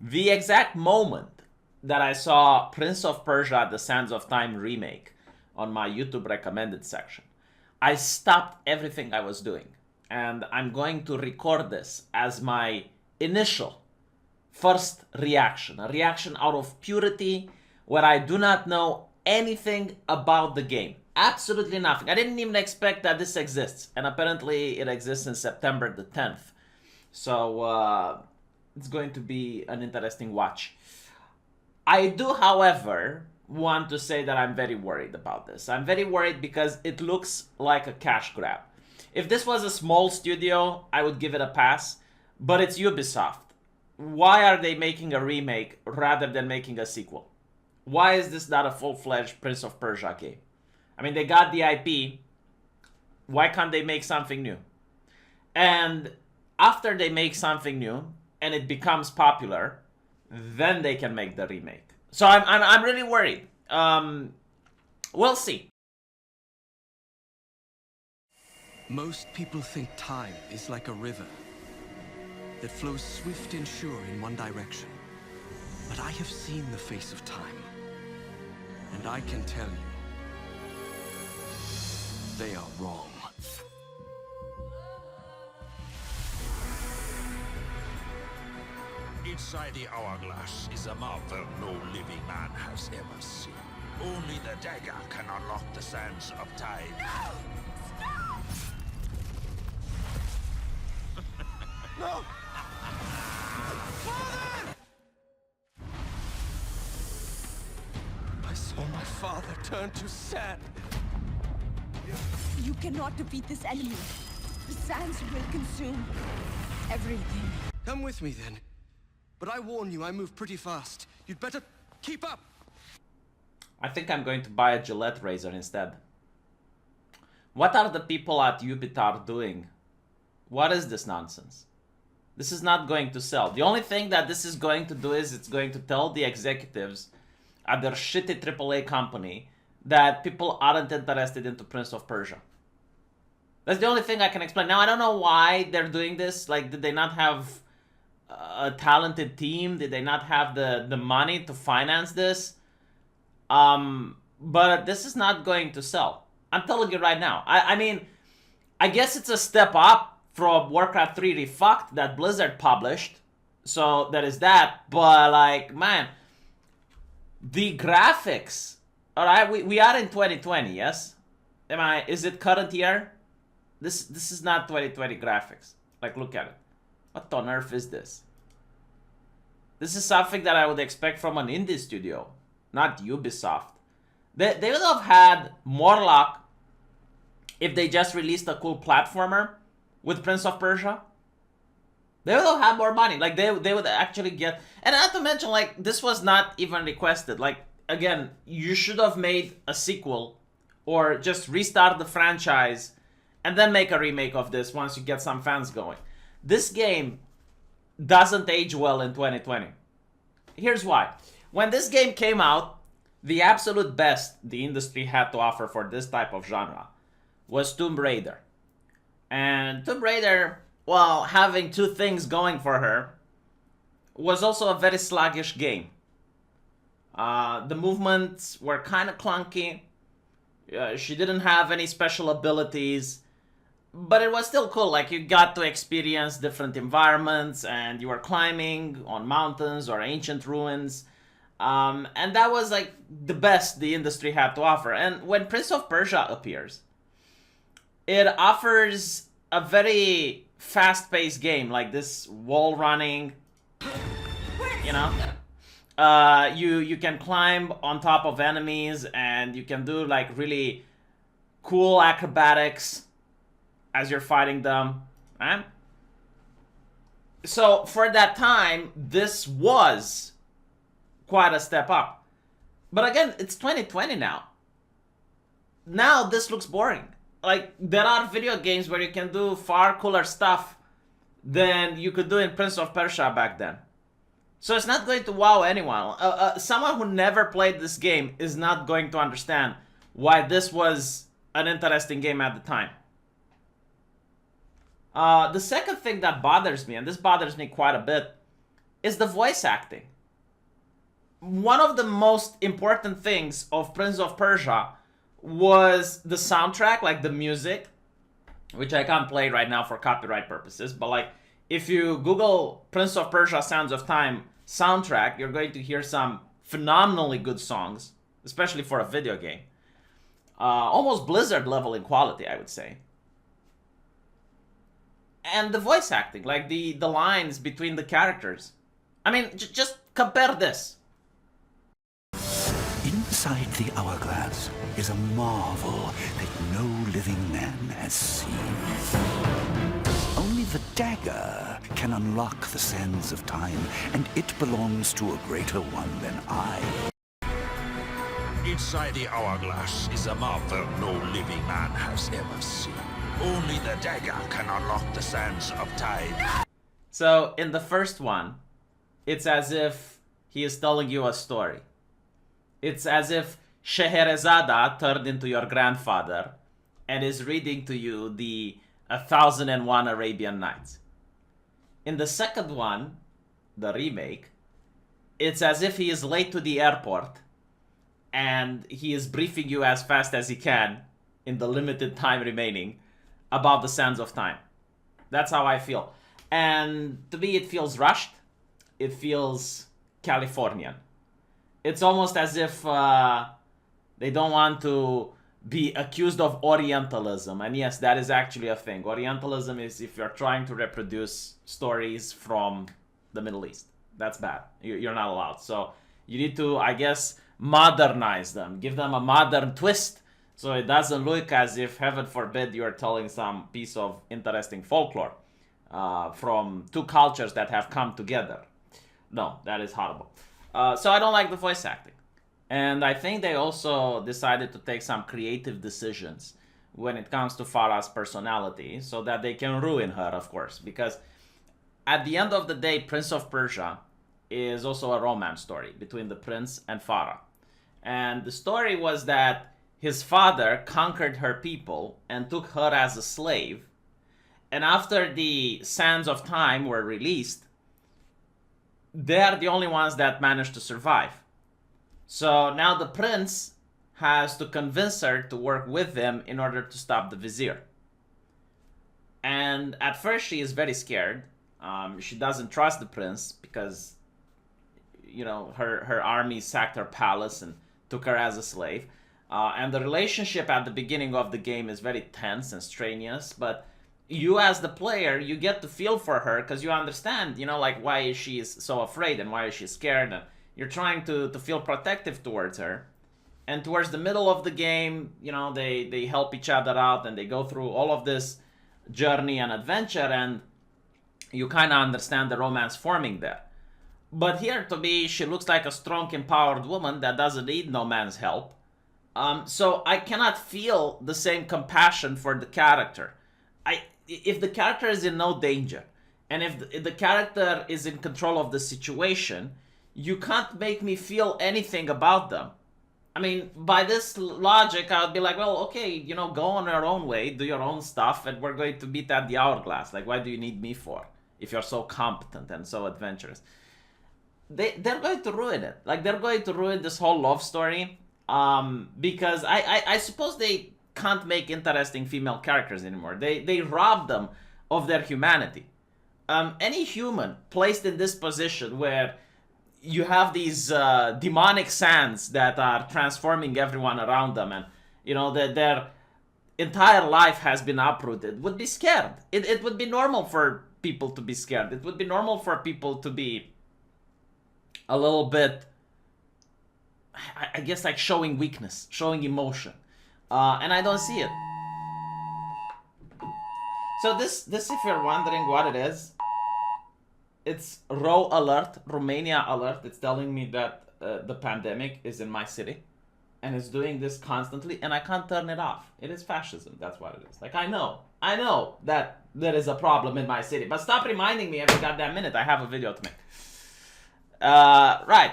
The exact moment that I saw Prince of Persia: The Sands of Time remake on my YouTube recommended section, I stopped everything I was doing. And I'm going to record this as my initial first reaction. A reaction out of purity, where I do not know anything about the game. Absolutely nothing. I didn't even expect that this exists. And apparently it exists in September the 10th. So it's going to be an interesting watch. I do, however, want to say that I'm very worried about this. I'm very worried because it looks like a cash grab. If this was a small studio, I would give it a pass, but it's Ubisoft. Why are they making a remake rather than making a sequel? Why is this not a full-fledged Prince of Persia game? I mean, they got the IP. Why can't they make something new? And after they make something new and it becomes popular, then they can make the remake. So I'm really worried. We'll see. Most people think time is like a river that flows swift and sure in one direction. But I have seen the face of time, and I can tell you, they are wrong. Inside the hourglass is a marvel no living man has ever seen. Only the dagger can unlock the sands of time. No! I saw my father turn to sand. You cannot defeat this enemy. The sands will consume everything. Come with me then. But I warn you, I move pretty fast. You'd better keep up. I think I'm going to buy a Gillette razor instead. What are the people at Ubisoft doing? What is this nonsense? This is not going to sell. The only thing that this is going to do is it's going to tell the executives at their shitty AAA company that people aren't interested into Prince of Persia. That's the only thing I can explain. Now, I don't know why they're doing this. Like, did they not have a talented team? Did they not have the money to finance this? But this is not going to sell. I'm telling you right now. I mean, I guess it's a step up from Warcraft 3 Refucked that Blizzard published. So there is that. But like, man, the graphics. Alright, we are in 2020, yes? Is it current year? This is not 2020 graphics. Like, look at it. What on earth is this? This is something that I would expect from an indie studio, not Ubisoft. They would have had more luck if they just released a cool platformer with Prince of Persia. They would have had more money. Like, they would actually get... And not to mention, like, this was not even requested. Like, again, you should have made a sequel or just restart the franchise and then make a remake of this once you get some fans going. This game doesn't age well in 2020. Here's why. When this game came out, the absolute best the industry had to offer for this type of genre was Tomb Raider. And Tomb Raider, well, having two things going for her, was also a very sluggish game. The movements were kind of clunky. She didn't have any special abilities. But it was still cool. Like, you got to experience different environments, and you were climbing on mountains or ancient ruins. And that was, like, the best the industry had to offer. And when Prince of Persia appears, it offers a very fast-paced game, like this wall running, you know? You can climb on top of enemies, and you can do, like, really cool acrobatics as you're fighting them, right? So for that time, this was quite a step up. But again, it's 2020 now. Now this looks boring. Like, there are video games where you can do far cooler stuff than you could do in Prince of Persia back then. So it's not going to wow anyone. Someone who never played this game is not going to understand why this was an interesting game at the time. The second thing that bothers me, and this bothers me quite a bit, is the voice acting. One of the most important things of Prince of Persia was the soundtrack, like the music, which I can't play right now for copyright purposes, but like if you Google Prince of Persia Sands of Time soundtrack, you're going to hear some phenomenally good songs, especially for a video game. Almost Blizzard level in quality, I would say. And the voice acting, like the lines between the characters. I mean, just compare this. Inside the hourglass is a marvel that no living man has seen. Only the dagger can unlock the sands of time, and it belongs to a greater one than I. Inside the hourglass is a marvel no living man has ever seen. Only the dagger can unlock the sands of time. So in the first one, it's as if he is telling you a story. It's as if Scheherazade turned into your grandfather and is reading to you the 1001 Arabian Nights. In the second one, the remake, it's as if he is late to the airport and he is briefing you as fast as he can in the limited time remaining about the sands of time. That's how I feel. And to me, it feels rushed. It feels Californian. It's almost as if they don't want to be accused of Orientalism. And yes, that is actually a thing. Orientalism is if you're trying to reproduce stories from the Middle East. That's bad. You're not allowed. So you need to, I guess, modernize them. Give them a modern twist. So it doesn't look as if, heaven forbid, you're telling some piece of interesting folklore from two cultures that have come together. No, that is horrible. So I don't like the voice acting. And I think they also decided to take some creative decisions when it comes to Farah's personality so that they can ruin her, of course. Because at the end of the day, Prince of Persia is also a romance story between the prince and Farah. And the story was that his father conquered her people and took her as a slave. And after the Sands of Time were released, they're the only ones that managed to survive. So now the prince has to convince her to work with them in order to stop the vizier. And at first she is very scared. She doesn't trust the prince because, you know, her army sacked her palace and took her as a slave. And the relationship at the beginning of the game is very tense and strenuous, but you as the player, you get to feel for her because you understand, you know, like why she is so afraid and why is she scared, and you're trying to feel protective towards her. And towards the middle of the game, you know, they help each other out and they go through all of this journey and adventure, and you kind of understand the romance forming there. But here, to me, she looks like a strong, empowered woman that doesn't need no man's help. So I cannot feel the same compassion for the character. If the character is in no danger, and if the character is in control of the situation, you can't make me feel anything about them. I mean, by this logic, I would be like, well, okay, you know, go on your own way, do your own stuff, and we're going to meet at the hourglass. Like, why do you need me for, if you're so competent and so adventurous? They're going to ruin it. Like, they're going to ruin this whole love story, because I suppose they can't make interesting female characters anymore. They rob them of their humanity. Any human placed in this position where you have these demonic sands that are transforming everyone around them, and you know that their entire life has been uprooted, would be scared. It would be normal for people to be scared. It would be normal for people to be a little bit, I guess, like showing weakness, showing emotion. And I don't see it. So this, if you're wondering what it is, it's Ro alert, Romania alert. It's telling me that the pandemic is in my city, and it's doing this constantly, and I can't turn it off. It is fascism. That's what it is. Like, I know that there is a problem in my city, but stop reminding me every goddamn minute. I have a video to make. Right.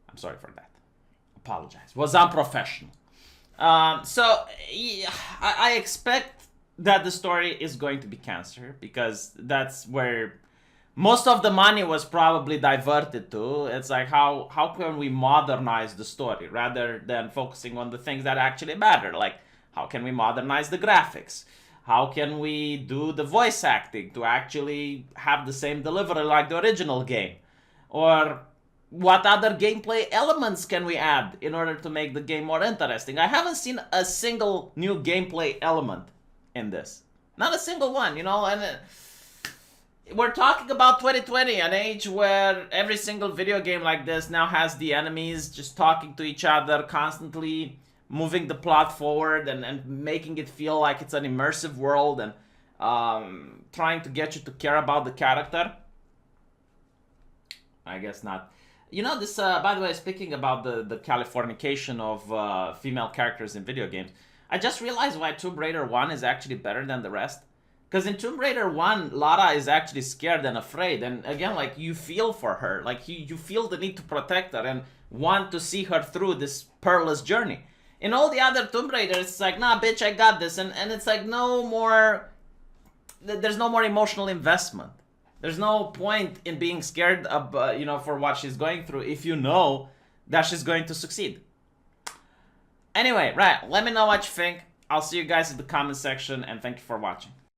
I'm sorry for that. Apologize. Was unprofessional. So yeah, I expect that the story is going to be cancer, because that's where most of the money was probably diverted to. It's like, how can we modernize the story rather than focusing on the things that actually matter? Like, how can we modernize the graphics? How can we do the voice acting to actually have the same delivery like the original game? Or what other gameplay elements can we add in order to make the game more interesting? I haven't seen a single new gameplay element in this. Not a single one, you know, and we're talking about 2020, an age where every single video game like this now has the enemies just talking to each other, constantly moving the plot forward and making it feel like it's an immersive world, and trying to get you to care about the character. I guess not. You know, this, by the way, speaking about the Californication of female characters in video games, I just realized why Tomb Raider 1 is actually better than the rest. Because in Tomb Raider 1, Lara is actually scared and afraid. And again, like, you feel for her. Like, you feel the need to protect her and want to see her through this perilous journey. In all the other Tomb Raiders, it's like, nah, bitch, I got this. And it's like, no more... There's no more emotional investment. There's no point in being scared of, you know, for what she's going through if you know that she's going to succeed. Anyway, right, let me know what you think. I'll see you guys in the comment section, and thank you for watching.